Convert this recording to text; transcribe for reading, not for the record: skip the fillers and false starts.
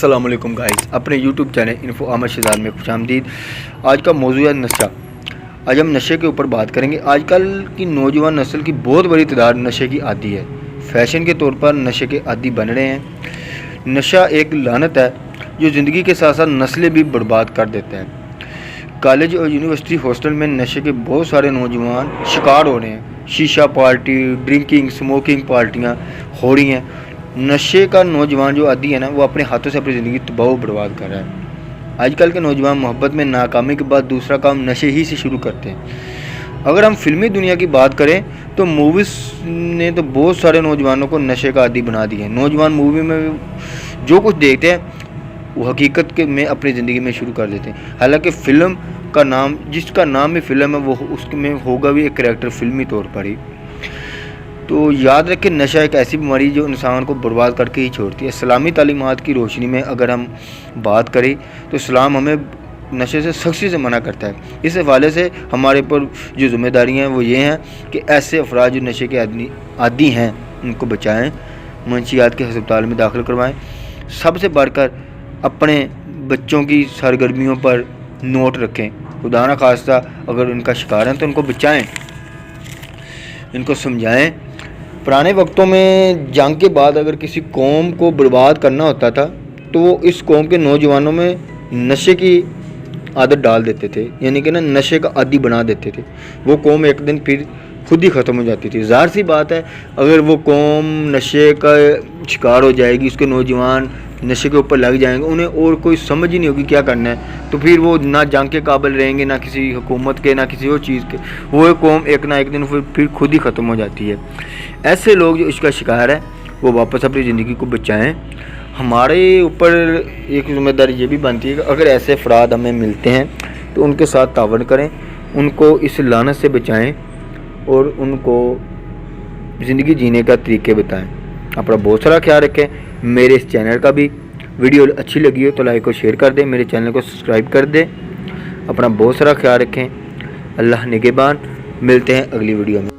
अस्सलाम वालेकुम गाइस, अपने YouTube channel info Ahmad Shahzad में खुशामदीद। आज का मौजूद है नशा। आज हम नशे के ऊपर बात करेंगे। आजकल की नौजवान नस्ल की बहुत बड़ी तादाद नशे की आदी है। फैशन के तौर पर नशे के आदी बन रहे हैं। नशा एक लानत है जो ज़िंदगी के साथ साथ नस्लें भी बर्बाद कर देते हैं। कॉलेज और यूनिवर्सिटी हॉस्टल में नशे के बहुत सारे नौजवान शिकार हो रहे हैं। शीशा पार्टी, ड्रिंकिंग, स्मोकिंग पार्टियाँ हो रही हैं। नशे का नौजवान जो आदी है ना, वो अपने हाथों से अपनी ज़िंदगी तबाह बर्बाद कर रहा है। आजकल के नौजवान मोहब्बत में नाकामी के बाद दूसरा काम नशे ही से शुरू करते हैं। अगर हम फिल्मी दुनिया की बात करें तो मूवीज़ ने तो बहुत सारे नौजवानों को नशे का आदी बना दिया है। नौजवान मूवी में जो कुछ देखते हैं वो हकीकत के में अपनी ज़िंदगी में शुरू कर देते हैं। हालांकि फ़िल्म का नाम, जिसका नाम भी फ़िल्म है, वो उसमें होगा भी एक करैक्टर फ़िल्मी तौर पर ही। तो याद रखें, नशा एक ऐसी बीमारी जो इंसान को बर्बाद करके ही छोड़ती है। इस्लामी तालीमात की रोशनी में अगर हम बात करें तो इस्लाम हमें नशे से सख्ती से मना करता है। इस हवाले से हमारे पर जो ज़िम्मेदारियाँ हैं वो ये हैं कि ऐसे अफराद जो नशे के आदी हैं उनको बचाएँ, मंशियात के अस्पताल में दाखिल करवाएँ। सबसे बढ़कर अपने बच्चों की सरगर्मियों पर नोट रखें। खुदा न खास्ता अगर उनका शिकार हैं तो उनको बचाएँ, इनको समझाएँ। पुराने वक्तों में जंग के बाद अगर किसी कौम को बर्बाद करना होता था तो वो इस कौम के नौजवानों में नशे की आदत डाल देते थे, यानी कि ना नशे का आदी बना देते थे। वो कौम एक दिन फिर खुद ही ख़त्म हो जाती थी। ज़ाहिर सी बात है, अगर वो कौम नशे का शिकार हो जाएगी, उसके नौजवान नशे के ऊपर लग जाएंगे, उन्हें और कोई समझ ही नहीं होगी क्या करना है, तो फिर वो ना जंग के काबिल रहेंगे, ना किसी हुकूमत के, ना किसी और चीज़ के। वो कौम एक ना एक दिन फिर खुद ही ख़त्म हो जाती है। ऐसे लोग जो इसका शिकार है वो वापस अपनी ज़िंदगी को बचाएं। हमारे ऊपर एक जिम्मेदारी ये भी बनती है कि अगर ऐसे अफराद हमें मिलते हैं तो उनके साथ तावन करें, उनको इस लानत से बचाएं और उनको ज़िंदगी जीने का तरीके बताएं। अपना बहुत सारा ख्याल रखें। मेरे इस चैनल का भी वीडियो अच्छी लगी हो तो लाइक और शेयर कर दें, मेरे चैनल को सब्सक्राइब कर दें। अपना बहुत सारा ख्याल रखें। अल्लाह निगहबान। मिलते हैं अगली वीडियो में।